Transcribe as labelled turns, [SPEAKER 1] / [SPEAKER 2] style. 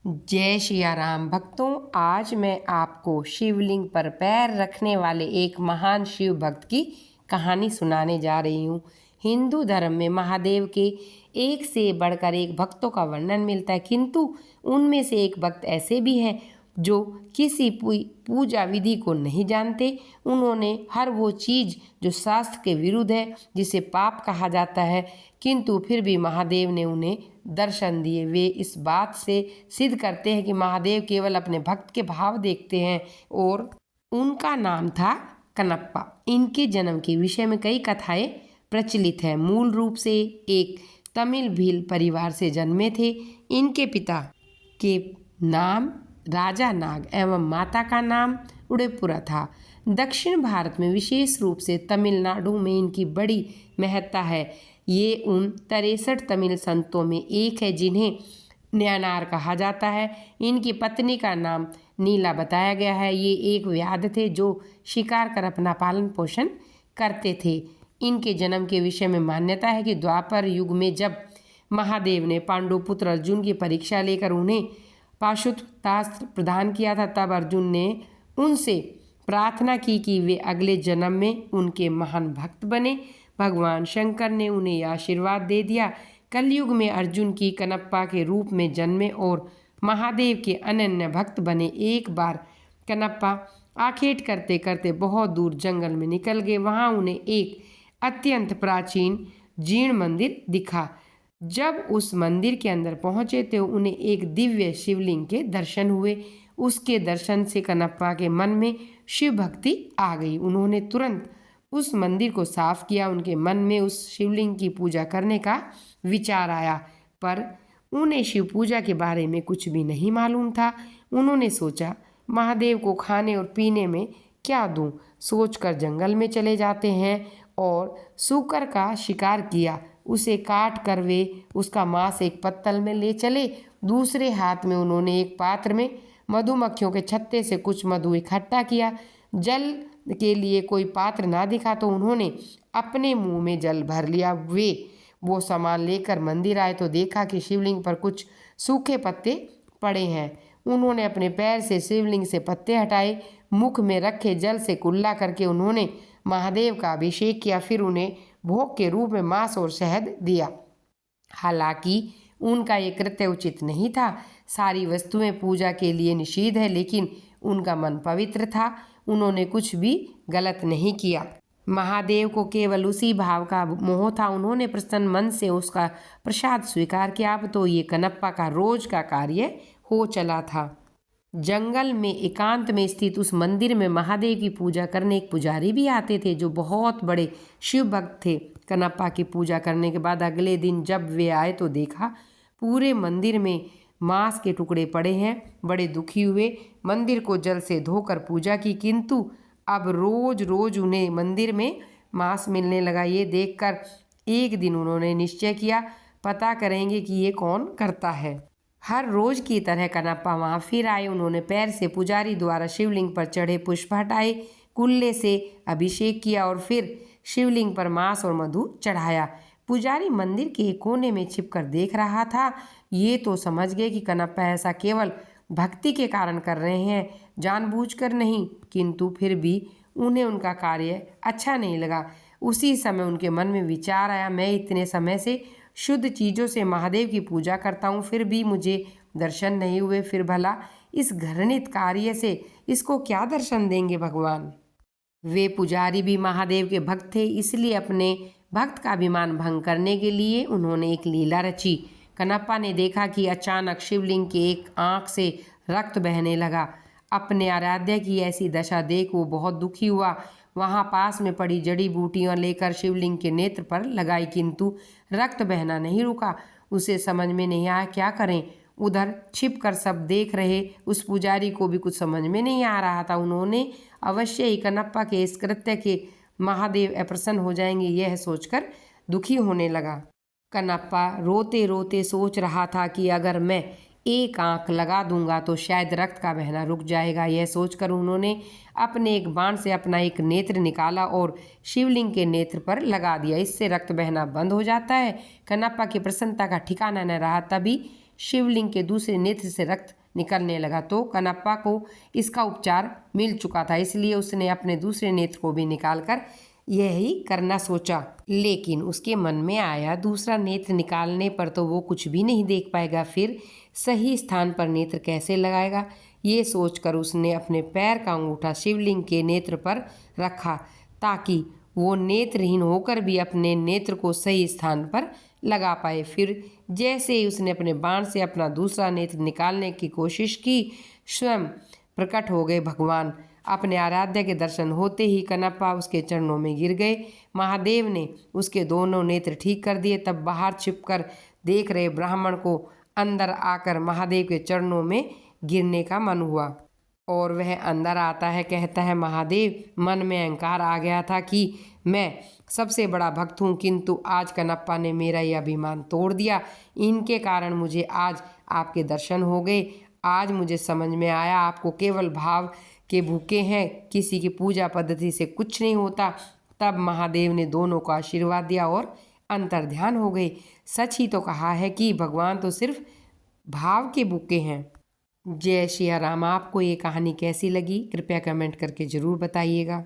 [SPEAKER 1] जय सिया राम भक्तों। आज मैं आपको शिवलिंग पर पैर रखने वाले एक महान शिव भक्त की कहानी सुनाने जा रही हूँ। हिंदू धर्म में महादेव के एक से बढ़कर एक भक्तों का वर्णन मिलता है, किंतु उनमें से एक भक्त ऐसे भी हैं जो किसी पूजा विधि को नहीं जानते। उन्होंने हर वो चीज़ जो शास्त्र के विरुद्ध है, जिसे पाप कहा जाता है, किंतु फिर भी महादेव ने उन्हें दर्शन दिए। वे इस बात से सिद्ध करते हैं कि महादेव केवल अपने भक्त के भाव देखते हैं, और उनका नाम था कनप्पा। इनके जन्म के विषय में कई कथाएं प्रचलित हैं। मूल रूप से एक तमिल भील परिवार से जन्मे थे। इनके पिता के नाम राजा नाग एवं माता का नाम उड़ेपुरा था। दक्षिण भारत में विशेष रूप से तमिलनाडु में इनकी बड़ी महत्ता है। ये उन 63 तमिल संतों में एक है जिन्हें न्यानार कहा जाता है। इनकी पत्नी का नाम नीला बताया गया है। ये एक व्याध थे जो शिकार कर अपना पालन पोषण करते थे। इनके जन्म के विषय में मान्यता है कि द्वापर युग में जब महादेव ने पांडुपुत्र अर्जुन की परीक्षा लेकर उन्हें पाशुपतास्त्र प्रदान किया था, तब अर्जुन ने उनसे प्रार्थना की कि वे अगले जन्म में उनके महान भक्त बने। भगवान शंकर ने उन्हें यह आशीर्वाद दे दिया। कलयुग में अर्जुन की कनप्पा के रूप में जन्मे और महादेव के अनन्य भक्त बने। एक बार कनप्पा आखेट करते करते बहुत दूर जंगल में निकल गए। वहाँ उन्हें एक अत्यंत प्राचीन जीर्ण मंदिर दिखा। जब उस मंदिर के अंदर पहुँचे तो उन्हें एक दिव्य शिवलिंग के दर्शन हुए। उसके दर्शन से कनप्पा के मन में शिव भक्ति आ गई। उन्होंने तुरंत उस मंदिर को साफ किया। उनके मन में उस शिवलिंग की पूजा करने का विचार आया, पर उन्हें शिव पूजा के बारे में कुछ भी नहीं मालूम था। उन्होंने सोचा, महादेव को खाने और पीने में क्या दूं? सोचकर जंगल में चले जाते हैं और सूकर का शिकार किया। उसे काट कर वे उसका मांस एक पत्तल में ले चले। दूसरे हाथ में उन्होंने एक पात्र में मधुमक्खियों के छत्ते से कुछ मधु इकट्ठा किया। जल के लिए कोई पात्र ना दिखा तो उन्होंने अपने मुंह में जल भर लिया। वे वो सामान लेकर मंदिर आए तो देखा कि शिवलिंग पर कुछ सूखे पत्ते पड़े हैं। उन्होंने अपने पैर से शिवलिंग से पत्ते हटाए। मुख में रखे जल से कुल्ला करके उन्होंने महादेव का अभिषेक किया। फिर उन्हें भोग के रूप में मांस और शहद दिया। हालांकि उनका ये कृत्य उचित नहीं था। सारी वस्तुएं पूजा के लिए निषिद्ध है, लेकिन उनका मन पवित्र था। उन्होंने कुछ भी गलत नहीं किया। महादेव को केवल उसी भाव का मोह था। उन्होंने प्रसन्न मन से उसका प्रसाद स्वीकार किया। अब तो ये कनप्पा का रोज का कार्य हो चला था। जंगल में एकांत में स्थित उस मंदिर में महादेव की पूजा करने एक पुजारी भी आते थे जो बहुत बड़े शिव भक्त थे। कनप्पा की पूजा करने के बाद अगले दिन जब वे आए तो देखा पूरे मंदिर में मांस के टुकड़े पड़े हैं। बड़े दुखी हुए। मंदिर को जल से धोकर पूजा की, किंतु अब रोज रोज उन्हें मंदिर में मांस मिलने लगा। ये देखकर एक दिन उन्होंने निश्चय किया, पता करेंगे कि ये कौन करता है। हर रोज की तरह कनप्पा वहाँ फिर आए। उन्होंने पैर से पुजारी द्वारा शिवलिंग पर चढ़े पुष्प हटाए, कुल्ले से अभिषेक किया और फिर शिवलिंग पर मांस और मधु चढ़ाया। पुजारी मंदिर के कोने में छिपकर देख रहा था। ये तो समझ गए कि कनप्पा ऐसा केवल भक्ति के कारण कर रहे हैं, जानबूझकर नहीं, किंतु फिर भी उन्हें उनका कार्य अच्छा नहीं लगा। उसी समय उनके मन में विचार आया, मैं इतने समय से शुद्ध चीज़ों से महादेव की पूजा करता हूँ, फिर भी मुझे दर्शन नहीं हुए। फिर भला इस घृणित कार्य से इसको क्या दर्शन देंगे भगवान? वे पुजारी भी महादेव के भक्त थे, इसलिए अपने भक्त का अभिमान भंग करने के लिए उन्होंने एक लीला रची। कनप्पा ने देखा कि अचानक शिवलिंग के एक आंख से रक्त बहने लगा। अपने आराध्य की ऐसी दशा देख वो बहुत दुखी हुआ। वहाँ पास में पड़ी जड़ी बूटियाँ लेकर शिवलिंग के नेत्र पर लगाई, किंतु रक्त बहना नहीं रुका। उसे समझ में नहीं आया क्या करें। उधर छिप कर सब देख रहे उस पुजारी को भी कुछ समझ में नहीं आ रहा था। उन्होंने अवश्य ही कनप्पा के इस कृत्य के महादेव अप्रसन्न हो जाएंगे, यह सोचकर दुखी होने लगा। कनप्पा रोते रोते सोच रहा था कि अगर मैं एक आंख लगा दूंगा तो शायद रक्त का बहना रुक जाएगा। यह सोचकर उन्होंने अपने एक बाण से अपना एक नेत्र निकाला और शिवलिंग के नेत्र पर लगा दिया। इससे रक्त बहना बंद हो जाता है। कनप्पा की प्रसन्नता का ठिकाना न रहा। तभी शिवलिंग के दूसरे नेत्र से रक्त निकलने लगा तो कनप्पा को इसका उपचार मिल चुका था, इसलिए उसने अपने दूसरे नेत्र को भी निकालकर यही करना सोचा। लेकिन उसके मन में आया दूसरा नेत्र निकालने पर तो वो कुछ भी नहीं देख पाएगा, फिर सही स्थान पर नेत्र कैसे लगाएगा। ये सोचकर उसने अपने पैर का अंगूठा शिवलिंग के नेत्र पर रखा ताकि वो नेत्रहीन होकर भी अपने नेत्र को सही स्थान पर लगा पाए। फिर जैसे ही उसने अपने बाण से अपना दूसरा नेत्र निकालने की कोशिश की, स्वयं प्रकट हो गए भगवान। अपने आराध्य के दर्शन होते ही कनप्पा उसके चरणों में गिर गए। महादेव ने उसके दोनों नेत्र ठीक कर दिए। तब बाहर छिपकर देख रहे ब्राह्मण को अंदर आकर महादेव के चरणों में गिरने का मन हुआ और वह अंदर आता है, कहता है, महादेव, मन में अहंकार आ गया था कि मैं सबसे बड़ा भक्त हूँ, किंतु आज कनप्पा ने मेरा यह अभिमान तोड़ दिया। इनके कारण मुझे आज आपके दर्शन हो गए। आज मुझे समझ में आया आपको केवल भाव के भूखे हैं, किसी की पूजा पद्धति से कुछ नहीं होता। तब महादेव ने दोनों को आशीर्वाद दिया और अंतर्ध्यान हो गए। सच ही तो कहा है कि भगवान तो सिर्फ भाव के भूखे हैं। जय श्री राम। आपको ये कहानी कैसी लगी कृपया कमेंट करके ज़रूर बताइएगा।